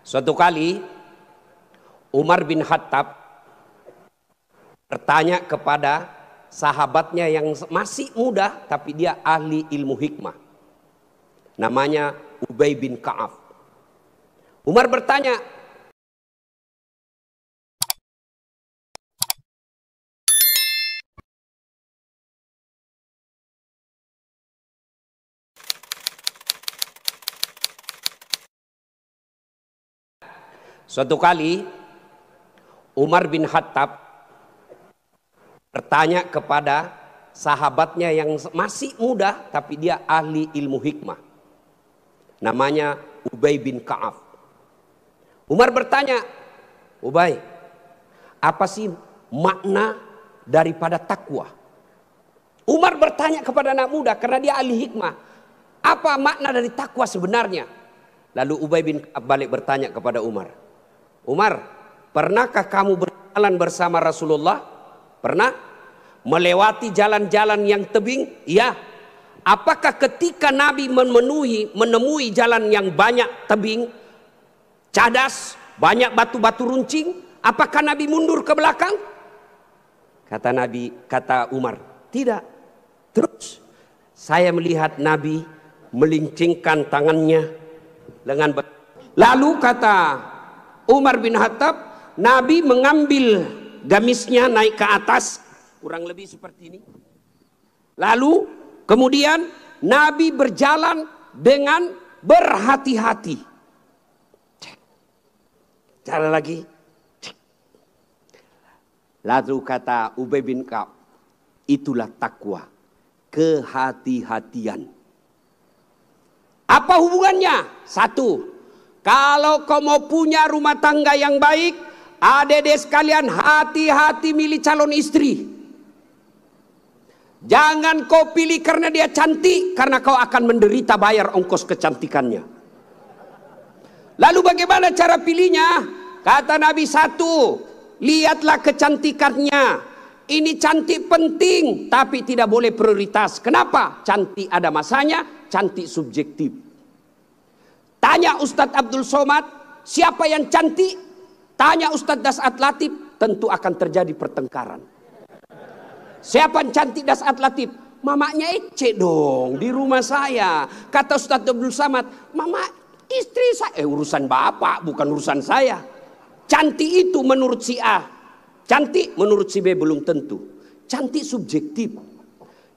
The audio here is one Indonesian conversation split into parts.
Suatu kali Umar bin Khattab bertanya kepada sahabatnya yang masih muda tapi dia ahli ilmu hikmah. Namanya Ubay bin Ka'ab. Umar bertanya, suatu kali Umar bin Khattab bertanya kepada sahabatnya yang masih muda tapi dia ahli ilmu hikmah. Namanya Ubay bin Ka'ab. Umar bertanya, Ubay, apa sih makna daripada takwa? Umar bertanya kepada anak muda karena dia ahli hikmah. Apa makna dari takwa sebenarnya? Lalu Ubay bin Ka'ab balik bertanya kepada Umar. Umar, pernahkah kamu berjalan bersama Rasulullah? Pernah? Melewati jalan-jalan yang tebing? Ya. Apakah ketika Nabi menemui jalan yang banyak tebing, cadas, banyak batu-batu runcing, apakah Nabi mundur ke belakang? Kata Umar, tidak. Terus saya melihat Nabi melincingkan tangannya lengan. Lalu kata Umar bin Khattab, Nabi mengambil gamisnya naik ke atas, kurang lebih seperti ini. Lalu kemudian Nabi berjalan dengan berhati-hati. Cara lagi. Lalu kata Ubay bin Ka'ab, itulah takwa, kehati-hatian. Apa hubungannya? Satu, kalau kau mau punya rumah tangga yang baik, adik-adik sekalian, hati-hati milih calon istri. Jangan kau pilih karena dia cantik, karena kau akan menderita bayar ongkos kecantikannya. Lalu bagaimana cara pilihnya? Kata Nabi, satu, lihatlah kecantikannya. Ini cantik penting, tapi tidak boleh prioritas. Kenapa? Cantik ada masanya, cantik subjektif. Tanya Ustadz Abdul Somad, siapa yang cantik? Tanya Ustadz Das'at Latif, tentu akan terjadi pertengkaran. Siapa yang cantik Das'at Latif? Mamanya Ece dong, di rumah saya. Kata Ustadz Abdul Somad, mama istri saya, urusan bapak bukan urusan saya. Cantik itu menurut si A, cantik menurut si B belum tentu. Cantik subjektif.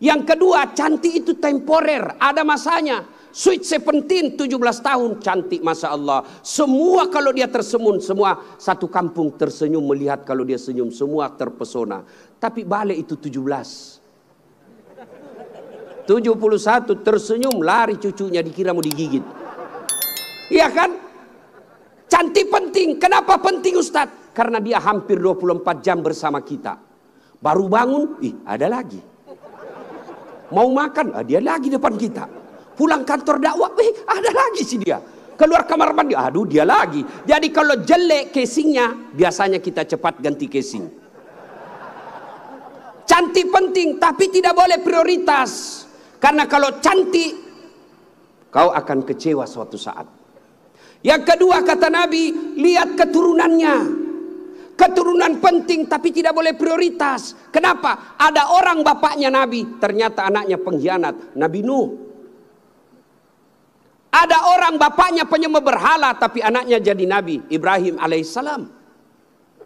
Yang kedua, cantik itu temporer, ada masanya. Sweet 17, 17 tahun, cantik Masya Allah. Semua kalau dia tersenyum, semua satu kampung tersenyum melihat kalau dia senyum, semua terpesona. Tapi balik itu 17. 71 tersenyum, lari cucunya dikira mau digigit. Iya kan? Cantik penting. Kenapa penting Ustadz? Karena dia hampir 24 jam bersama kita. Baru bangun, ada lagi. Mau makan, dia lagi depan kita. Pulang kantor dakwah, ada lagi sih dia. Keluar kamar mandi, aduh dia lagi. Jadi kalau jelek casingnya, biasanya kita cepat ganti casing. Cantik penting, tapi tidak boleh prioritas. Karena kalau cantik, kau akan kecewa suatu saat. Yang kedua kata Nabi, lihat keturunannya. Keturunan penting tapi tidak boleh prioritas. Kenapa? Ada orang bapaknya Nabi, ternyata anaknya pengkhianat. Nabi Nuh. Ada orang bapaknya penyembah berhala tapi anaknya jadi Nabi Ibrahim alaihissalam.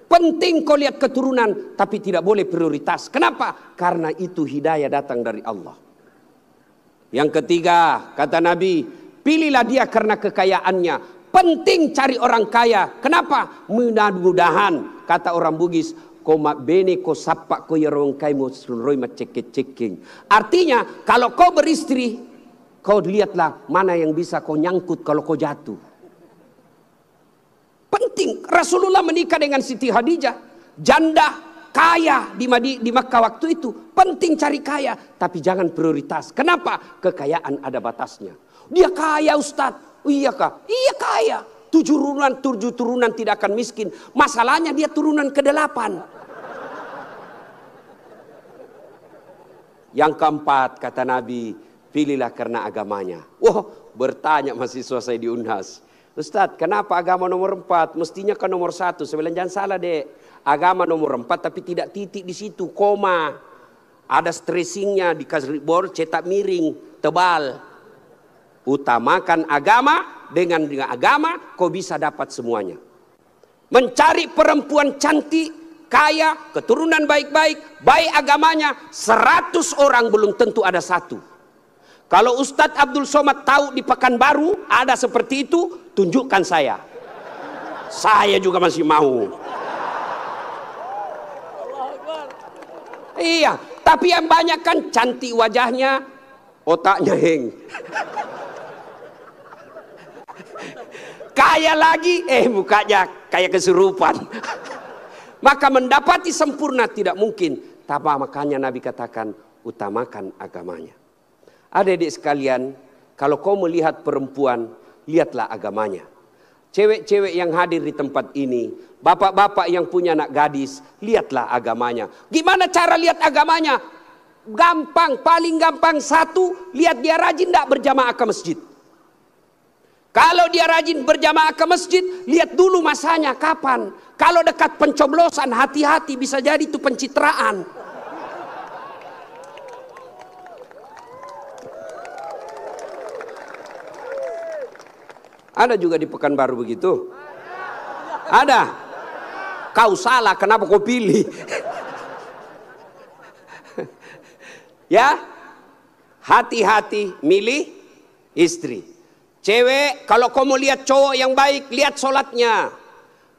Penting kau lihat keturunan tapi tidak boleh prioritas. Kenapa? Karena itu hidayah datang dari Allah. Yang ketiga kata Nabi, pilihlah dia karena kekayaannya. Penting cari orang kaya. Kenapa? Mudah-mudahan kata orang Bugis, koma bene ko sapak ko yarong kai mo suroi macek-ceking. Artinya kalau kau beristri, kau lihatlah mana yang bisa kau nyangkut kalau kau jatuh. Penting. Rasulullah menikah dengan Siti Khadijah, janda kaya di Makkah waktu itu. Penting cari kaya, tapi jangan prioritas. Kenapa? Kekayaan ada batasnya. Dia kaya Ustadz. Iya kah? Iya kaya. 7 turunan tidak akan miskin. Masalahnya dia turunan ke-8. Yang keempat kata Nabi, pilihlah karena agamanya. Wah, bertanya mahasiswa saya di Unhas. Ustadz, kenapa agama nomor 4? Mestinya kan nomor 1. Saya bilang, jangan salah dek. Agama nomor 4 tapi tidak titik di situ, koma. Ada stressingnya, dikasih board cetak miring, tebal. Utamakan agama, dengan agama kau bisa dapat semuanya. Mencari perempuan cantik, kaya, keturunan baik-baik, baik agamanya, 100 orang belum tentu ada 1. Kalau Ustadz Abdul Somad tahu di Pekanbaru ada seperti itu, tunjukkan saya. Saya juga masih mau. Iya, tapi yang banyak kan cantik wajahnya, otaknya heng. Kaya lagi, mukanya kayak kesurupan. Maka mendapati sempurna tidak mungkin. Tapi makanya Nabi katakan, utamakan agamanya. Adik-adik sekalian, kalau kau melihat perempuan, lihatlah agamanya. Cewek-cewek yang hadir di tempat ini, bapak-bapak yang punya anak gadis, lihatlah agamanya. Gimana cara lihat agamanya? Gampang, paling gampang. 1, lihat dia rajin tidak berjamaah ke masjid. Kalau dia rajin berjamaah ke masjid, lihat dulu masanya kapan. Kalau dekat pencoblosan, hati-hati, bisa jadi itu pencitraan. Ada juga di Pekanbaru begitu? Ada. Kau salah, kenapa kau pilih? Ya, hati-hati milih istri. Cewek, kalau kau mau lihat cowok yang baik, lihat sholatnya.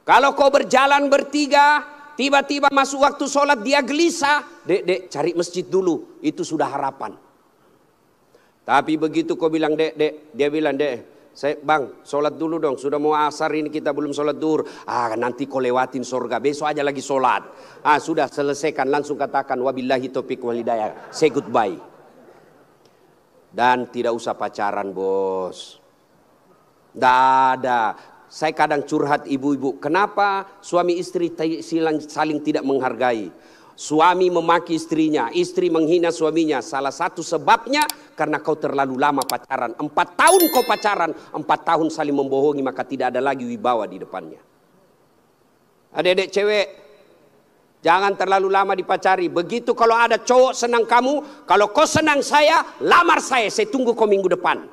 Kalau kau berjalan bertiga, tiba-tiba masuk waktu sholat dia gelisah, dek, cari masjid dulu, itu sudah harapan. Tapi begitu kau bilang dek, dia bilang dek, bang, sholat dulu dong, sudah mau asar ini kita belum sholat duhur. Nanti kau lewatin surga, besok aja lagi sholat. Sudah selesaikan, langsung katakan wabillahi taufiq wal hidayah, say goodbye. Dan tidak usah pacaran bos. Ada. Saya kadang curhat ibu-ibu, kenapa suami istri saling tidak menghargai? Suami memaki istrinya, istri menghina suaminya. Salah satu sebabnya karena kau terlalu lama pacaran. 4 tahun kau pacaran, 4 tahun saling membohongi, maka tidak ada lagi wibawa di depannya. Adik-adik cewek, jangan terlalu lama dipacari. Begitu kalau ada cowok senang kamu, kalau kau senang saya, lamar saya tunggu kau minggu depan.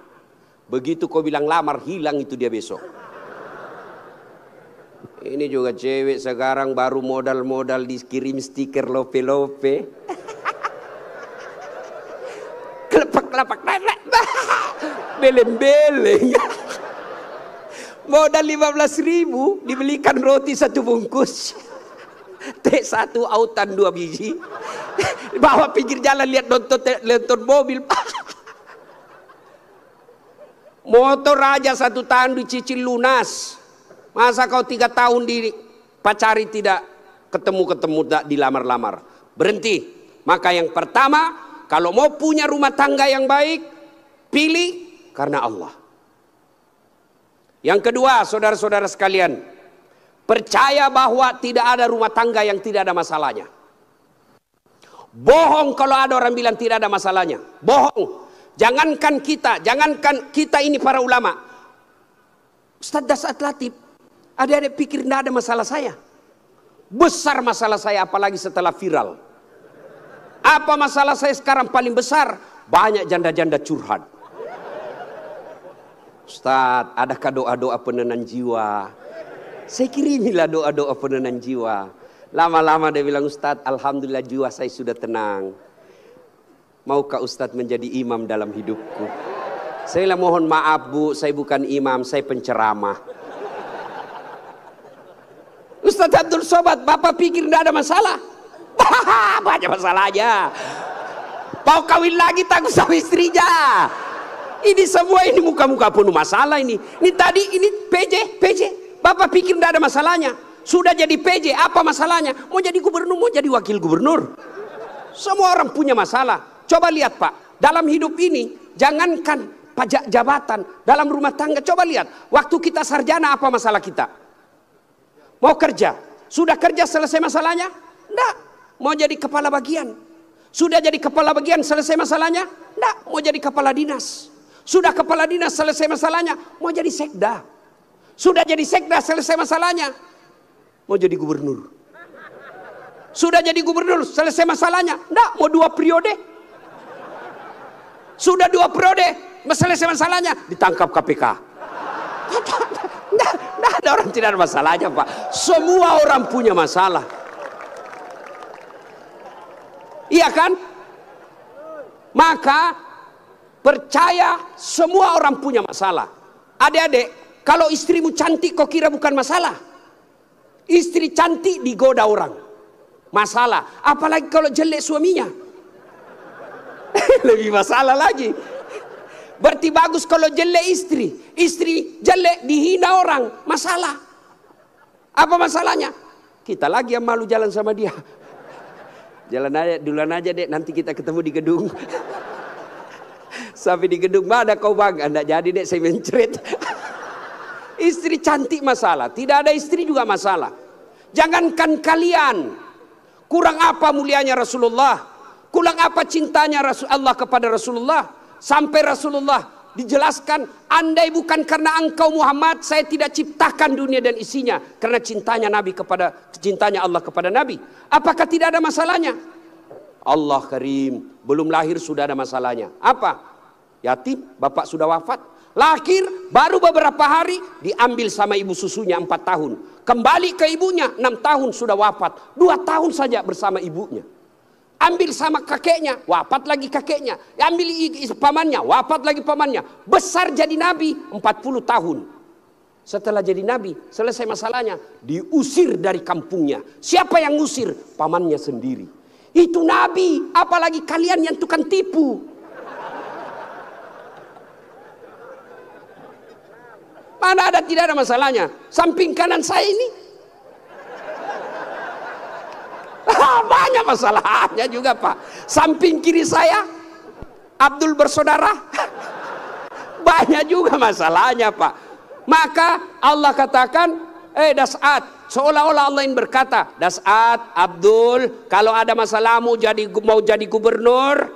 Begitu kau bilang lamar, hilang itu dia besok. Ini juga cewek sekarang baru modal-modal dikirim stiker lope-lope. Kelepak-kelepak, beleng-beleng. Modal 15.000 dibelikan roti 1 bungkus. Teh 1 autan 2 biji. Bawa pinggir jalan lihat nonton mobil. Motor aja 1 tahun dicicil lunas. Masa kau 3 tahun dipacari tidak ketemu dilamar-lamar. Berhenti. Maka yang pertama, kalau mau punya rumah tangga yang baik, pilih karena Allah. Yang kedua, saudara-saudara sekalian, percaya bahwa tidak ada rumah tangga yang tidak ada masalahnya. Bohong kalau ada orang bilang tidak ada masalahnya. Bohong. Jangankan kita ini para ulama. Ustadz Dasat Latif, adik-adik pikir tidak ada masalah saya. Besar masalah saya, apalagi setelah viral. Apa masalah saya sekarang paling besar? Banyak janda-janda curhat. Ustadz, adakah doa-doa penenang jiwa? Saya kirimilah doa-doa penenang jiwa. Lama-lama dia bilang, Ustadz, alhamdulillah jiwa saya sudah tenang. Maukah Ustadz menjadi imam dalam hidupku? Saya bilang, mohon maaf bu, saya bukan imam, saya penceramah. Ustadz Abdul Somad, bapak pikir tidak ada masalah? Banyak masalahnya. Mau kawin lagi takut sama istrinya. Ini semua ini muka-muka penuh masalah ini. Ini tadi ini PJ. Bapak pikir tidak ada masalahnya. Sudah jadi PJ, apa masalahnya? Mau jadi gubernur, mau jadi wakil gubernur. Semua orang punya masalah. Coba lihat Pak, dalam hidup ini jangankan pajak jabatan, dalam rumah tangga coba lihat. Waktu kita sarjana apa masalah kita? Mau kerja, sudah kerja selesai masalahnya? Enggak. Mau jadi kepala bagian, sudah jadi kepala bagian selesai masalahnya? Enggak. Mau jadi kepala dinas, sudah kepala dinas selesai masalahnya? Mau jadi sekda. Sudah jadi sekda, selesai masalahnya. Mau jadi gubernur. Sudah jadi gubernur, selesai masalahnya. Enggak, mau 2 periode. Sudah 2 periode, selesai masalahnya, ditangkap KPK. Enggak ada orang tidak ada masalahnya, Pak. Semua orang punya masalah. Iya kan? Maka percaya semua orang punya masalah. Adik-adik, kalau istrimu cantik kau kira bukan masalah? Istri cantik digoda orang, masalah. Apalagi kalau jelek suaminya, lebih masalah lagi. Berarti bagus kalau jelek istri. Istri jelek dihina orang, masalah. Apa masalahnya? Kita lagi yang malu jalan sama dia. Jalan aja, duluan aja dek, nanti kita ketemu di gedung. Sampai di gedung, mana kau bang? Anda jadi dek, saya mencret. Istri cantik masalah, tidak ada istri juga masalah. Jangankan kalian, kurang apa mulianya Rasulullah, kurang apa cintanya Allah kepada Rasulullah. Sampai Rasulullah dijelaskan, andai bukan karena engkau Muhammad, saya tidak ciptakan dunia dan isinya. Karena cintanya Allah kepada Nabi. Apakah tidak ada masalahnya? Allah Karim, belum lahir sudah ada masalahnya. Apa? Yatim, bapak sudah wafat. Lahir, baru beberapa hari diambil sama ibu susunya 4 tahun. Kembali ke ibunya 6 tahun sudah wafat. 2 tahun saja bersama ibunya. Ambil sama kakeknya, wafat lagi kakeknya. Ambil pamannya, wafat lagi pamannya. Besar jadi nabi 40 tahun. Setelah jadi nabi, selesai masalahnya, diusir dari kampungnya. Siapa yang ngusir? Pamannya sendiri. Itu nabi, apalagi kalian yang tukang tipu. Mana ada tidak ada masalahnya? Samping kanan saya ini banyak masalahnya juga, Pak. Samping kiri saya Abdul bersaudara banyak juga masalahnya, Pak. Maka Allah katakan, Das'at, seolah-olah Allah yang berkata, Das'at, Abdul, kalau ada masalah mau jadi gubernur,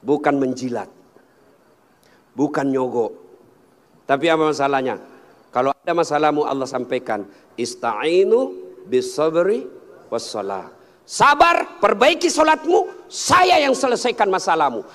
bukan menjilat, bukan nyogok. Tapi apa masalahnya? Kalau ada masalahmu, Allah sampaikan, Ista'inu bisabri wassalah. Sabar, perbaiki solatmu, saya yang selesaikan masalahmu.